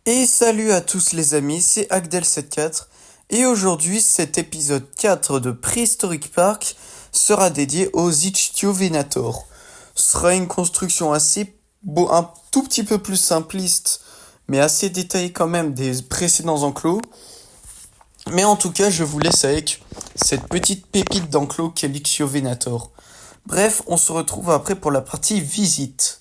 Et salut à tous les amis, c'est Agdel74 et aujourd'hui cet épisode 4 de Prehistoric Park sera dédié aux Ichthyovenator. Ce sera une construction assez beau, un tout petit peu plus simpliste mais assez détaillée quand même des précédents enclos. Mais en tout cas je vous laisse avec cette petite pépite d'enclos qu'est l'Ichthyovenator. Bref, on se retrouve après pour la partie visite.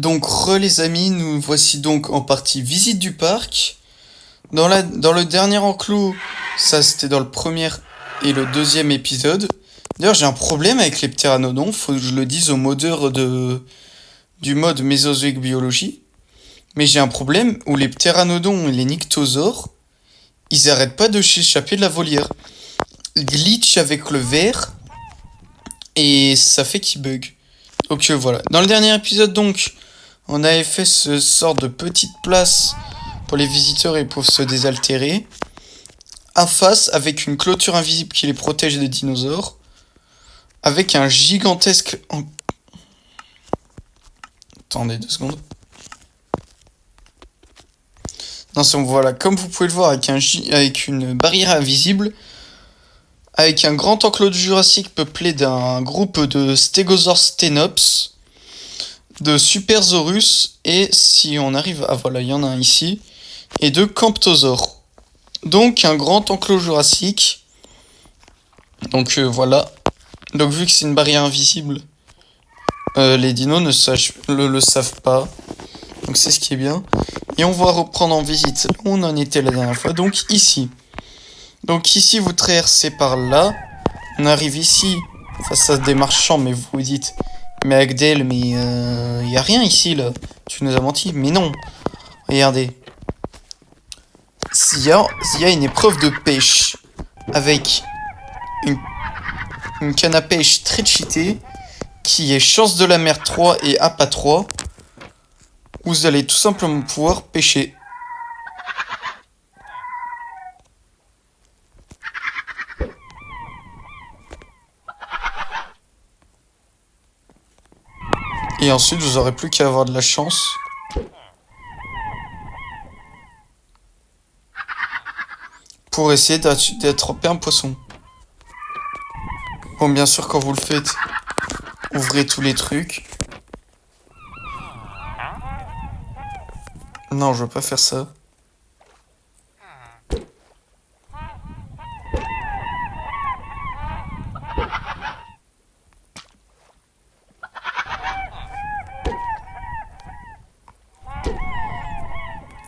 Donc, les amis, nous voici donc en partie visite du parc. Dans le dernier enclos, ça c'était dans le premier et le deuxième épisode. D'ailleurs, j'ai un problème avec les ptéranodons, faut que je le dise au modeur du mode Mésozoïque biologie. Mais j'ai un problème où les ptéranodons et les nyctosaures, ils arrêtent pas de s'échapper de la volière. Ils glitchent avec le verre et ça fait qu'ils bug. Donc voilà. Dans le dernier épisode donc, on avait fait ce sort de petite place pour les visiteurs et pour se désaltérer. En face, avec une clôture invisible qui les protège des dinosaures. Avec un gigantesque... Attendez 2 secondes. Non, c'est bon, voilà. Comme vous pouvez le voir, avec une barrière invisible. Avec un grand enclos du Jurassique peuplé d'un groupe de Stégosaures sténops. De Supersaurus. Et si on arrive... Ah voilà, il y en a un ici. Et de Camptosaures. Donc un grand enclos jurassique. Donc voilà. Donc vu que c'est une barrière invisible, les dinos le savent pas. Donc c'est ce qui est bien. Et on va reprendre en visite là où on en était la dernière fois. Donc ici. Donc ici vous traversez par là. On arrive ici. Enfin ça se démarche champ, mais vous vous dites. Mais Agdel, mais y a rien ici là. Tu nous as menti. Mais non. Regardez. Il y a une épreuve de pêche avec une canne à pêche très cheatée qui est Chance de la mer 3 et APA 3. Vous allez tout simplement pouvoir pêcher. Et ensuite vous aurez plus qu'à avoir de la chance. Pour essayer d'attraper un poisson. Bon, bien sûr, quand vous le faites, ouvrez tous les trucs. Non, je veux pas faire ça.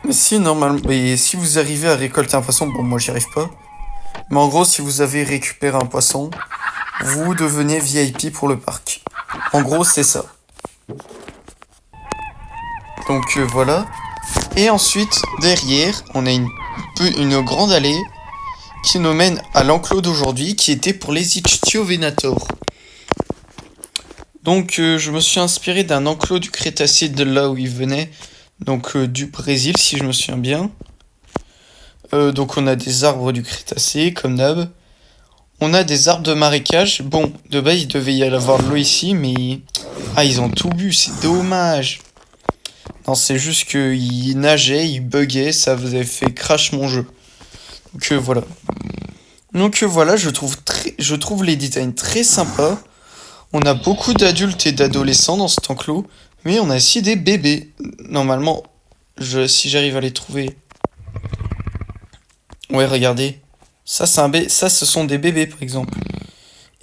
Mais si, normalement, mais si vous arrivez à récolter un poisson, bon, moi j'y arrive pas. Mais en gros, si vous avez récupéré un poisson, vous devenez VIP pour le parc. En gros, c'est ça. Donc voilà. Et ensuite, derrière, on a une grande allée qui nous mène à l'enclos d'aujourd'hui, qui était pour les Ichthyovenators. Donc je me suis inspiré d'un enclos du Crétacé de là où il venait, donc du Brésil si je me souviens bien. Donc on a des arbres du Crétacé comme d'hab. On a des arbres de marécage. Bon, de base il devait y avoir de l'eau ici, mais... Ah, ils ont tout bu, c'est dommage. Non, c'est juste qu'ils nageaient, ils buguaient, ça vous avait fait crash mon jeu. Donc voilà. Donc voilà, je trouve les designs très sympas. On a beaucoup d'adultes et d'adolescents dans cet enclos, mais on a aussi des bébés. Normalement, si j'arrive à les trouver. Ouais, regardez. Ça, ce sont des bébés, par exemple.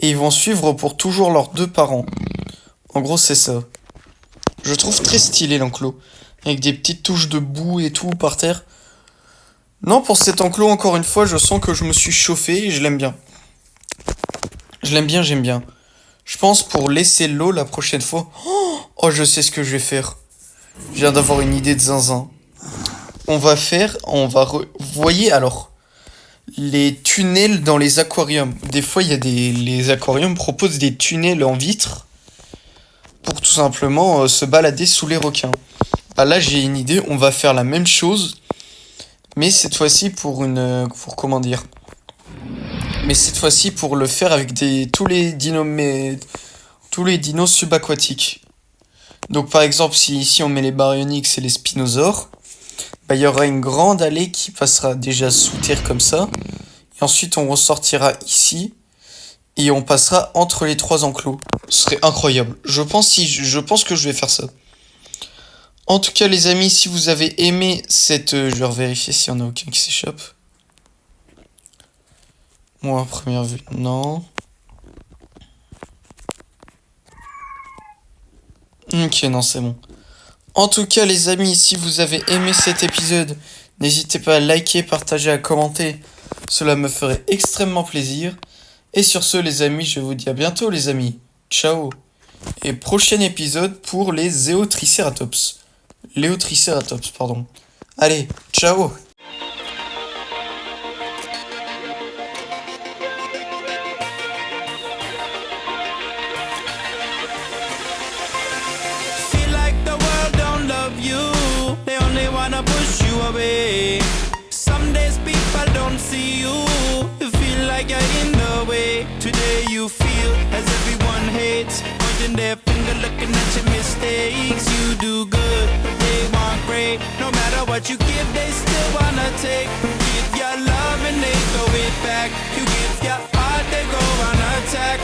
Et ils vont suivre pour toujours leurs 2 parents. En gros, c'est ça. Je trouve très stylé l'enclos. Avec des petites touches de boue et tout par terre. Non, pour cet enclos, encore une fois, je sens que je me suis chauffé et je l'aime bien. Je l'aime bien, j'aime bien. Je pense pour laisser l'eau la prochaine fois. Oh, je sais ce que je vais faire. Je viens d'avoir une idée de zinzin. Vous voyez alors, les tunnels dans les aquariums. Des fois, les aquariums proposent des tunnels en vitre pour tout simplement se balader sous les requins. Bah là, j'ai une idée. On va faire la même chose, mais cette fois-ci comment dire. Mais cette fois-ci pour le faire avec tous les dinos subaquatiques. Donc par exemple, si ici on met les baryonyx et les spinosaures, bah il y aura une grande allée qui passera déjà sous terre comme ça. Et ensuite on ressortira ici et on passera entre les 3 enclos. Ce serait incroyable. Je pense que je vais faire ça. En tout cas les amis, si vous avez aimé je vais revérifier s'il n'y en a aucun qui s'échappe. Moi, à première vue, non. Ok, non, c'est bon. En tout cas les amis, si vous avez aimé cet épisode, n'hésitez pas à liker, partager, à commenter. Cela me ferait extrêmement plaisir. Et sur ce les amis, je vous dis à bientôt les amis. Ciao. Et prochain épisode pour les Zéotriceratops. Léotriceratops, pardon. Allez, ciao. Feel like the world don't love you. They only wanna push you away. Some days people don't see you. You feel like you're in the way. Today you feel as everyone hates, pointing their finger, looking at your mistakes. You do good, but they want great. No matter what you give, they still wanna take. Give your love and they throw it back. You give your heart, they go on attack.